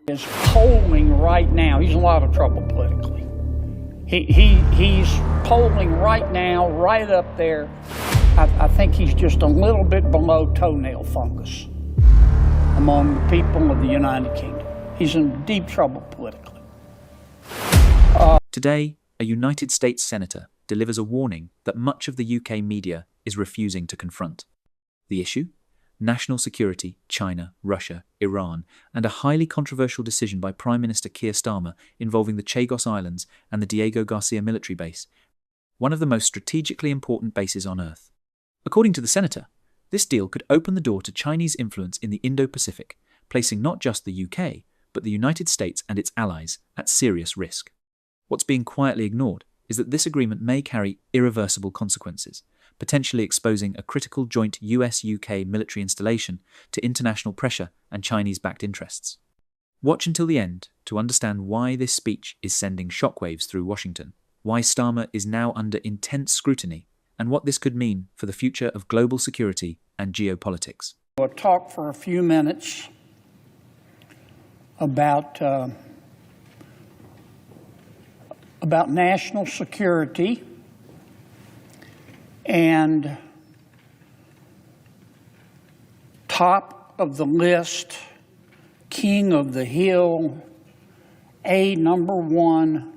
Is polling right now. He's in a lot of trouble politically. He's polling right now, right up there. I think he's just a little bit below toenail fungus among the people of the United Kingdom. He's in deep trouble politically. Today, a United States senator delivers a warning that much of the UK media is refusing to confront. The issue? National security, China, Russia, Iran, and a highly controversial decision by Prime Minister Keir Starmer involving the Chagos Islands and the Diego Garcia military base, one of the most strategically important bases on Earth. According to the senator, this deal could open the door to Chinese influence in the Indo-Pacific, placing not just the UK, but the United States and its allies at serious risk. What's being quietly ignored is that this agreement may carry irreversible consequences, potentially exposing a critical joint US-UK military installation to international pressure and Chinese-backed interests. Watch until the end to understand why this speech is sending shockwaves through Washington, why Starmer is now under intense scrutiny, and what this could mean for the future of global security and geopolitics. We'll talk for a few minutes about national security and top of the list, king of the hill, number one,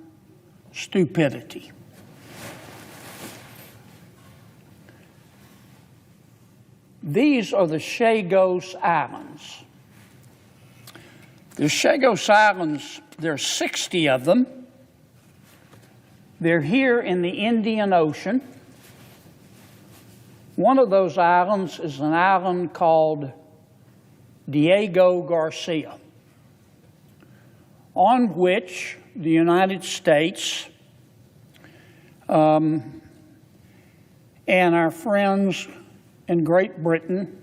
stupidity. These are the Chagos Islands. The Chagos Islands, there are 60 of them. They're here in the Indian Ocean. One of those islands is an island called Diego Garcia, on which the United States and our friends in Great Britain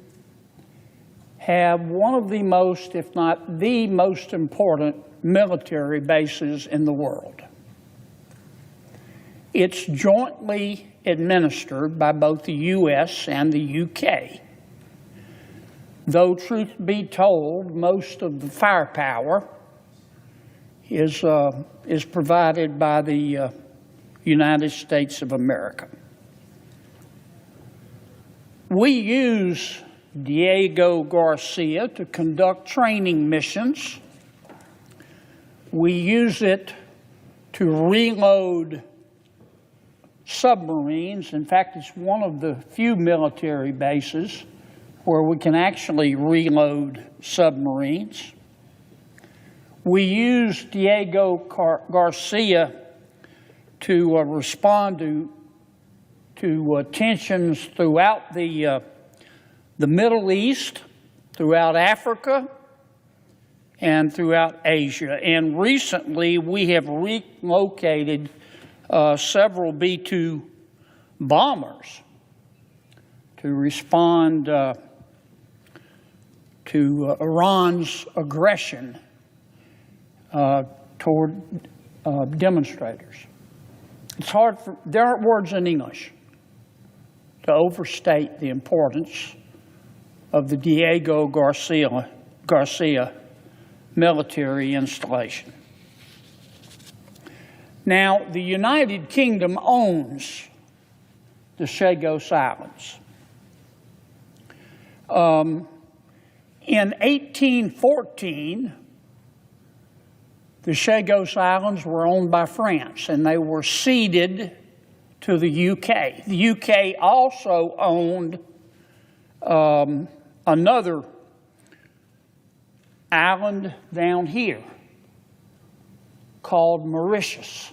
have one of the most, if not the most important military bases in the world. It's jointly administered by both the U.S. and the UK. Though, truth be told, most of the firepower is provided by the United States of America. We use Diego Garcia to conduct training missions. We use it to reload submarines. In fact, it's one of the few military bases where we can actually reload submarines. We use Diego Garcia to respond to tensions throughout the Middle East, throughout Africa, and throughout Asia. And recently, we have relocated several B-2 bombers to respond to Iran's aggression toward demonstrators. It's hard there aren't words in English to overstate the importance of the Diego Garcia military installation. Now, the United Kingdom owns the Chagos Islands. In 1814, the Chagos Islands were owned by France, and they were ceded to the UK. The UK also owned another island down here called Mauritius.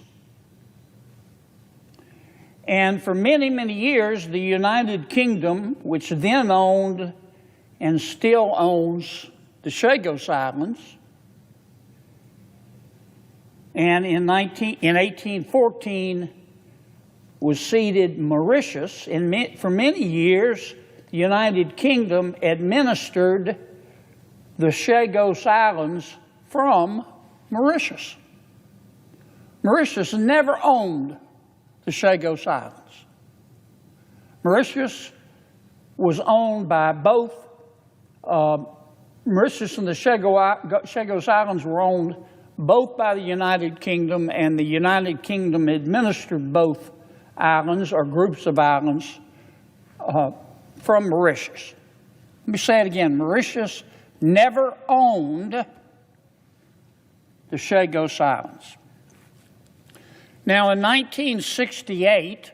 And for many, many years, the United Kingdom, which then owned and still owns the Chagos Islands, and in 1814 was ceded Mauritius. And for many years, the United Kingdom administered the Chagos Islands from Mauritius. Mauritius never owned the Chagos Islands. Mauritius was owned by both Mauritius and the Chagos Islands were owned both by the United Kingdom, and the United Kingdom administered both islands or groups of islands from Mauritius. Let me say it again. Mauritius never owned the Chagos Islands. Now, in 1968,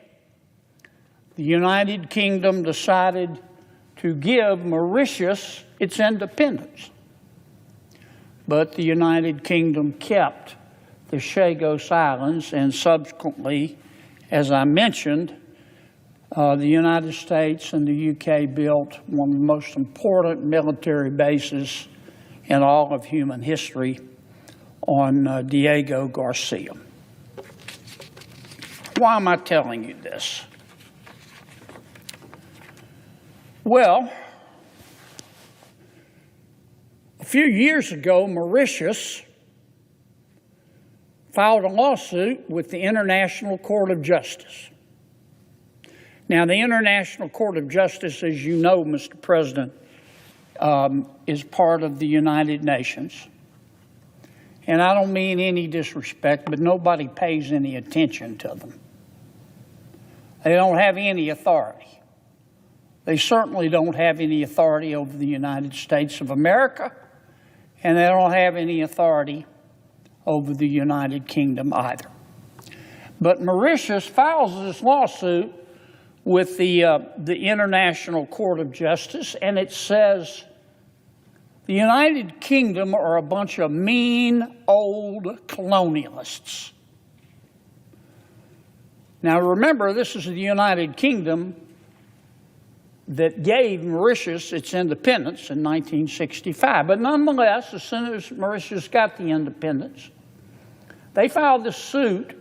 the United Kingdom decided to give Mauritius its independence. But the United Kingdom kept the Chagos Islands, and subsequently, as I mentioned, the United States and the UK built one of the most important military bases in all of human history on Diego Garcia. Why am I telling you this? Well, a few years ago, Mauritius filed a lawsuit with the International Court of Justice. Now, the International Court of Justice, as you know, Mr. President, is part of the United Nations. And I don't mean any disrespect, but nobody pays any attention to them. They don't have any authority. They certainly don't have any authority over the United States of America, and they don't have any authority over the United Kingdom either. But Mauritius files this lawsuit with the International Court of Justice, and it says the United Kingdom are a bunch of mean old colonialists. Now remember, this is the United Kingdom that gave Mauritius its independence in 1965. But nonetheless, as soon as Mauritius got the independence, they filed this suit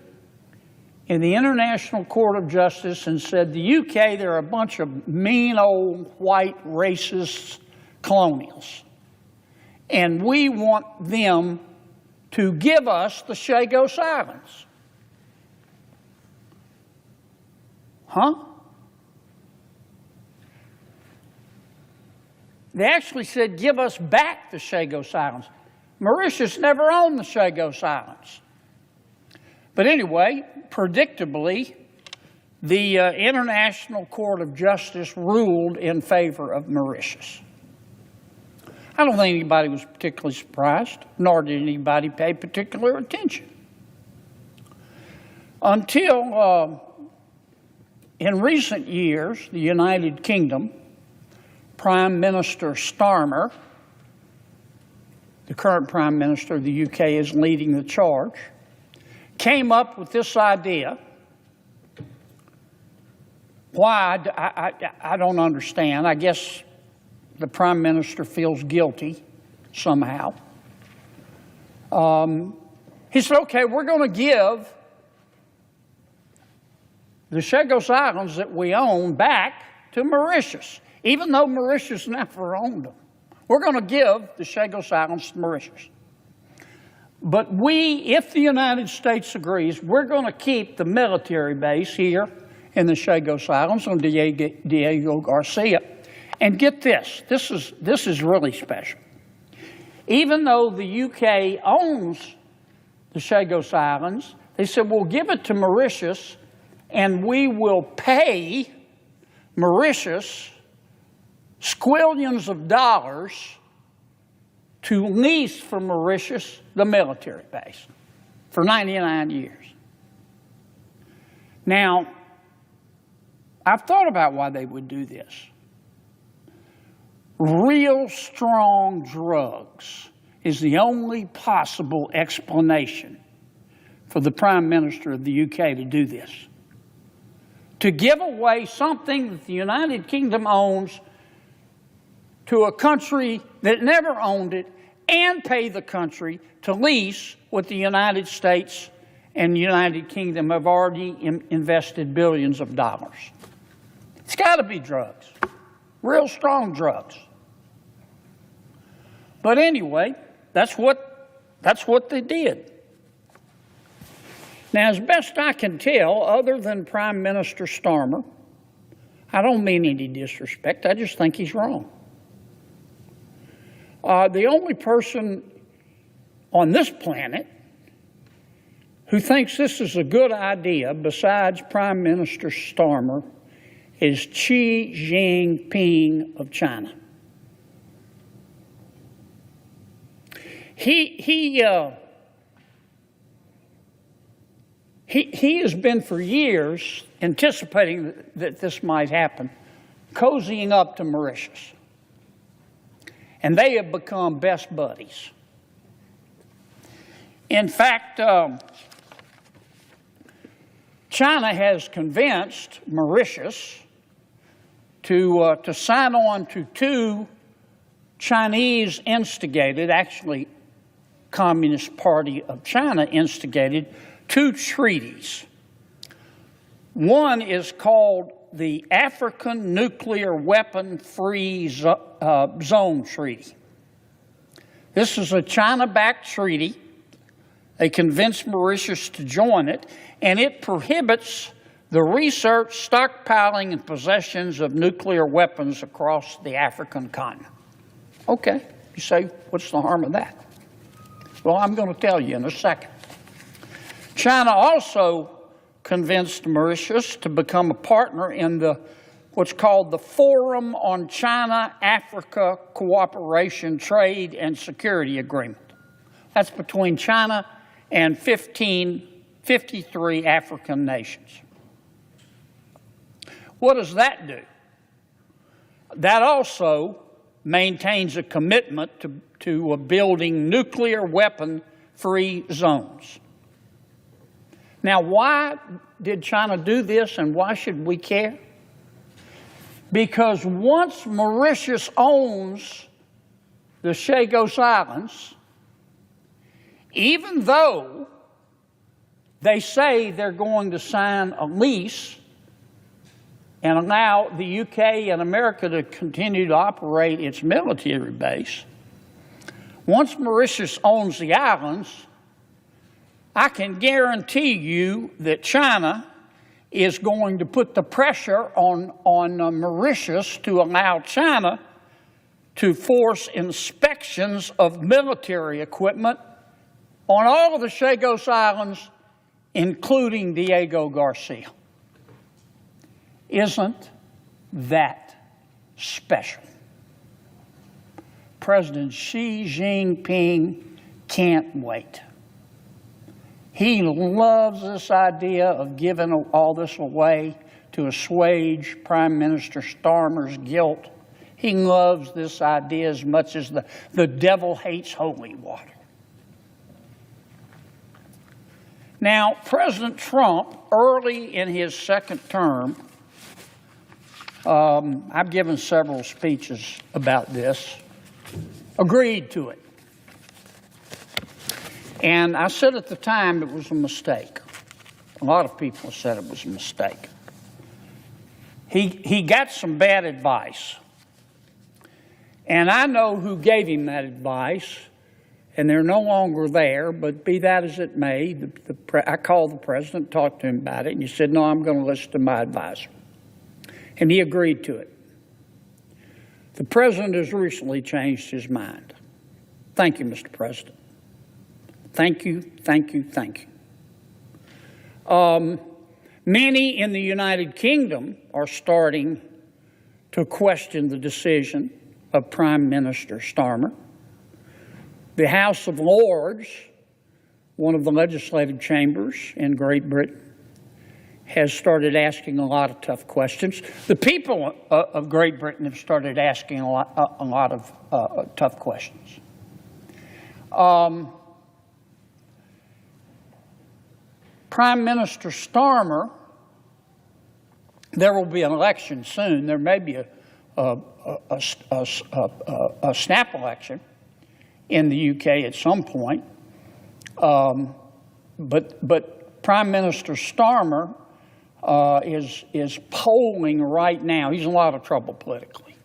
in the International Court of Justice and said, the UK, they're a bunch of mean old white racist colonials. And we want them to give us the Chagos Islands. Huh? They actually said, give us back the Chagos Islands. Mauritius never owned the Chagos Islands. But anyway, predictably, the International Court of Justice ruled in favor of Mauritius. I don't think anybody was particularly surprised, nor did anybody pay particular attention. Until in recent years, the United Kingdom, Prime Minister Starmer, the current Prime Minister of the UK is leading the charge, came up with this idea. Why? I don't understand. I guess the Prime Minister feels guilty somehow. He said, okay, we're going to give the Chagos Islands that we own back to Mauritius, even though Mauritius never owned them. We're going to give the Chagos Islands to Mauritius. But if the United States agrees, we're going to keep the military base here in the Chagos Islands on Diego Garcia. And get this is really special. Even though the UK owns the Chagos Islands, they said, we'll give it to Mauritius and we will pay Mauritius squillions of dollars to lease from Mauritius the military base for 99 years. Now, I've thought about why they would do this. Real strong drugs is the only possible explanation for the Prime Minister of the UK to do this. To give away something that the United Kingdom owns to a country that never owned it, and pay the country to lease what the United States and the United Kingdom have already invested billions of dollars. It's got to be drugs, real strong drugs. But anyway, that's what they did. Now, as best I can tell, other than Prime Minister Starmer, I don't mean any disrespect, I just think he's wrong. The only person on this planet who thinks this is a good idea, besides Prime Minister Starmer, is Xi Jinping of China. He has been for years anticipating that this might happen, cozying up to Mauritius. And they have become best buddies. In fact, China has convinced Mauritius to sign on to two Chinese instigated, actually Communist Party of China instigated, two treaties. One is called the African Nuclear Weapon-Free Zone Treaty. This is a China-backed treaty. They convinced Mauritius to join it, and it prohibits the research, stockpiling, and possessions of nuclear weapons across the African continent. Okay, you say, what's the harm of that? Well, I'm going to tell you in a second. China also convinced Mauritius to become a partner in what's called the Forum on China-Africa Cooperation, Trade, and Security Agreement. That's between China and 53 African nations. What does that do? That also maintains a commitment to building nuclear weapon-free zones. Now, why did China do this, and why should we care? Because once Mauritius owns the Chagos Islands, even though they say they're going to sign a lease and allow the UK and America to continue to operate its military base, once Mauritius owns the islands, I can guarantee you that China is going to put the pressure on Mauritius to allow China to force inspections of military equipment on all of the Chagos Islands, including Diego Garcia. Isn't that special? President Xi Jinping can't wait. He loves this idea of giving all this away to assuage Prime Minister Starmer's guilt. He loves this idea as much as the devil hates holy water. Now, President Trump, early in his second term, I've given several speeches about this, agreed to it. And I said at the time it was a mistake. A lot of people said it was a mistake. He got some bad advice. And I know who gave him that advice, and they're no longer there, but be that as it may, I called the president, talked to him about it, and he said, no, I'm going to listen to my advisor. And he agreed to it. The president has recently changed his mind. Thank you, Mr. President. Thank you, thank you, thank you. Many in the United Kingdom are starting to question the decision of Prime Minister Starmer. The House of Lords, one of the legislative chambers in Great Britain, has started asking a lot of tough questions. The people of Great Britain have started asking a lot of tough questions. Prime Minister Starmer, there will be an election soon. There may be a snap election in the UK at some point. But Prime Minister Starmer is polling right now. He's in a lot of trouble politically.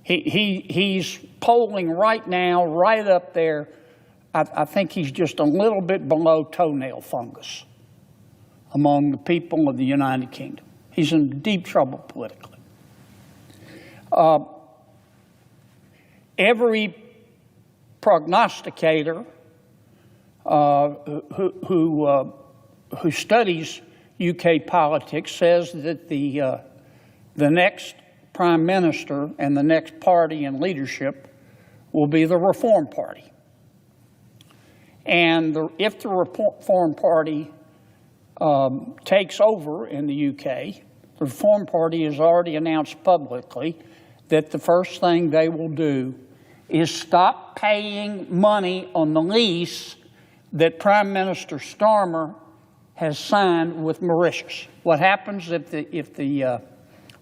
He's polling right now, right up there. I think he's just a little bit below toenail fungus among the people of the United Kingdom. He's in deep trouble politically. Every prognosticator who studies UK politics says that the next Prime Minister and the next party in leadership will be the Reform Party. And if the Reform Party takes over in the UK, the Reform Party has already announced publicly that the first thing they will do is stop paying money on the lease that Prime Minister Starmer has signed with Mauritius. What happens if the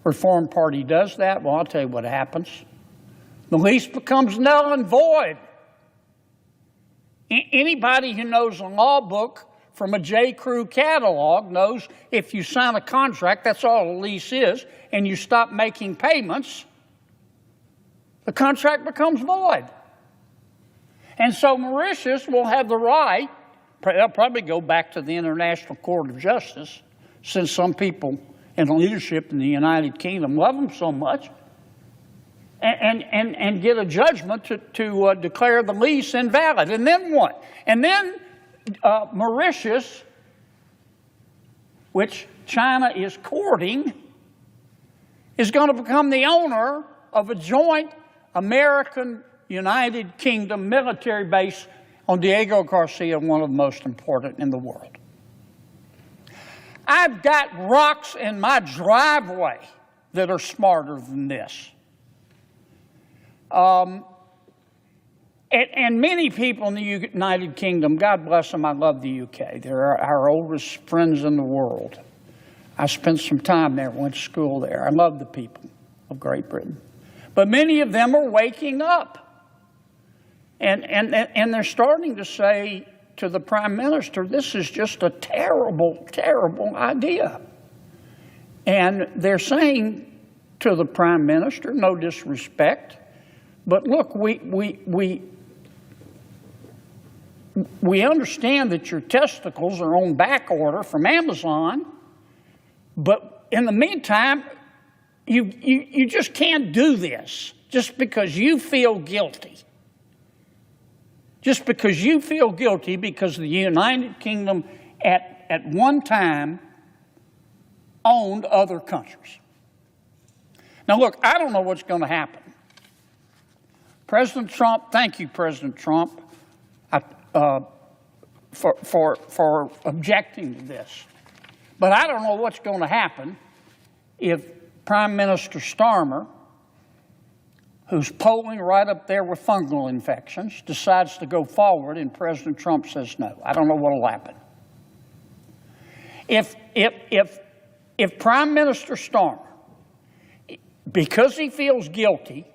Reform Party does that? Well, I'll tell you what happens. The lease becomes null and void. Anybody who knows a law book from a J. Crew catalog knows if you sign a contract, that's all a lease is, and you stop making payments, the contract becomes void. And so Mauritius will have the right, they'll probably go back to the International Court of Justice, since some people in leadership in the United Kingdom love them so much, and get a judgment to declare the lease invalid. And then what? And then Mauritius, which China is courting, is going to become the owner of a joint American-United Kingdom military base on Diego Garcia, one of the most important in the world. I've got rocks in my driveway that are smarter than this. And many people in the United Kingdom, God bless them, I love the UK. They're our oldest friends in the world. I spent some time there, went to school there. I love the people of Great Britain. But many of them are waking up. And they're starting to say to the Prime Minister, this is just a terrible, terrible idea. And they're saying to the Prime Minister, no disrespect, but look, we understand that your testicles are on back order from Amazon, but in the meantime, you just can't do this just because you feel guilty. Just because you feel guilty because the United Kingdom at one time owned other countries. Now look, I don't know what's going to happen. President Trump, thank you, President Trump, for objecting to this. But I don't know what's going to happen if Prime Minister Starmer, who's polling right up there with fungal infections, decides to go forward and President Trump says no. I don't know what will happen. If Prime Minister Starmer, because he feels guilty,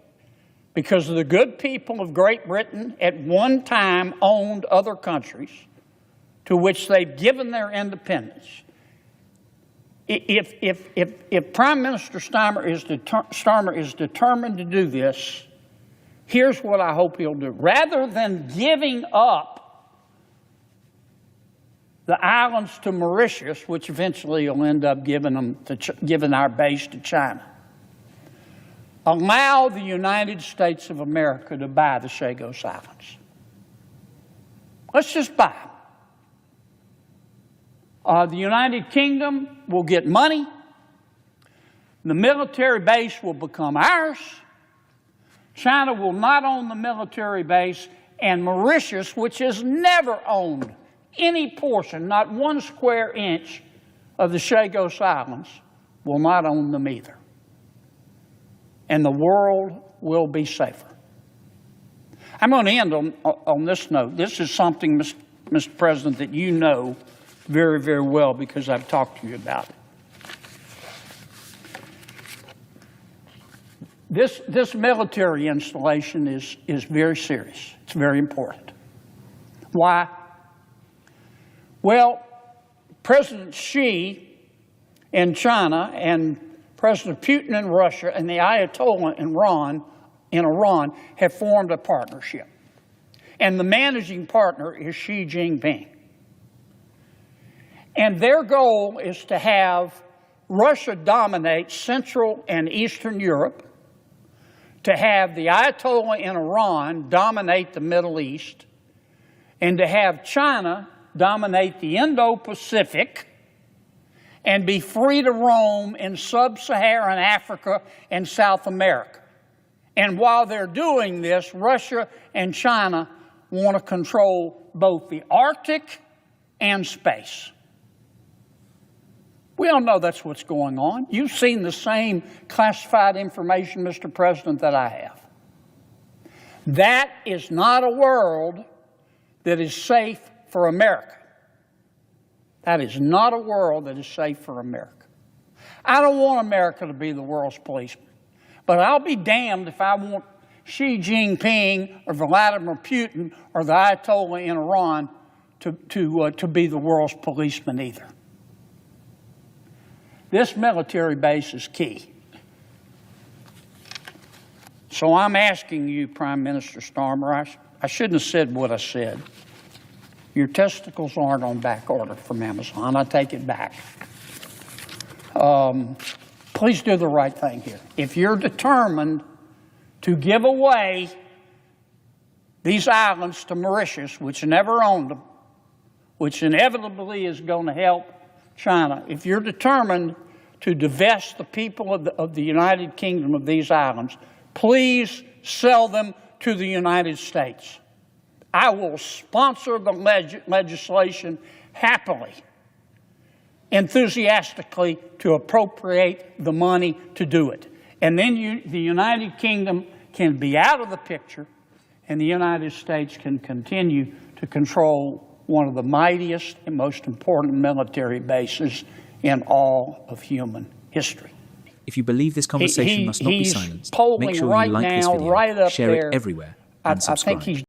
because the good people of Great Britain at one time owned other countries to which they've given their independence, if Prime Minister Starmer is determined to do this, here's what I hope he'll do. Rather than giving up the islands to Mauritius, which eventually will end up giving our base to China, allow the United States of America to buy the Chagos Islands. Let's just buy them. The United Kingdom will get money. The military base will become ours. China will not own the military base. And Mauritius, which has never owned any portion, not 1 square inch of the Chagos Islands, will not own them either. And the world will be safer. I'm going to end on this note. This is something, Mr. President, that you know very, very well because I've talked to you about it. This military installation is very serious. It's very important. Why? Well, President Xi in China and President Putin in Russia and the Ayatollah in Iran have formed a partnership. And the managing partner is Xi Jinping. And their goal is to have Russia dominate Central and Eastern Europe, to have the Ayatollah in Iran dominate the Middle East and to have China dominate the Indo-Pacific and be free to roam in sub-Saharan Africa and South America. And while they're doing this, Russia and China want to control both the Arctic and space. We all know that's what's going on. You've seen the same classified information, Mr. President, that I have. That is not a world that is safe for America. That is not a world that is safe for America. I don't want America to be the world's policeman, but I'll be damned if I want Xi Jinping or Vladimir Putin or the Ayatollah in Iran to be the world's policeman either. This military base is key. So I'm asking you, Prime Minister Starmer, I shouldn't have said what I said. Your testicles aren't on back order from Amazon. I take it back. Please do the right thing here. If you're determined to give away these islands to Mauritius, which never owned them, which inevitably is going to help China, if you're determined to divest the people of the United Kingdom of these islands, please sell them to the United States. I will sponsor the legislation happily, enthusiastically, to appropriate the money to do it. And then the United Kingdom can be out of the picture, and the United States can continue to control one of the mightiest and most important military bases in all of human history. If you believe this conversation must not be silenced, make sure right you like this now, video, right up share there. it everywhere, and subscribe. I think he's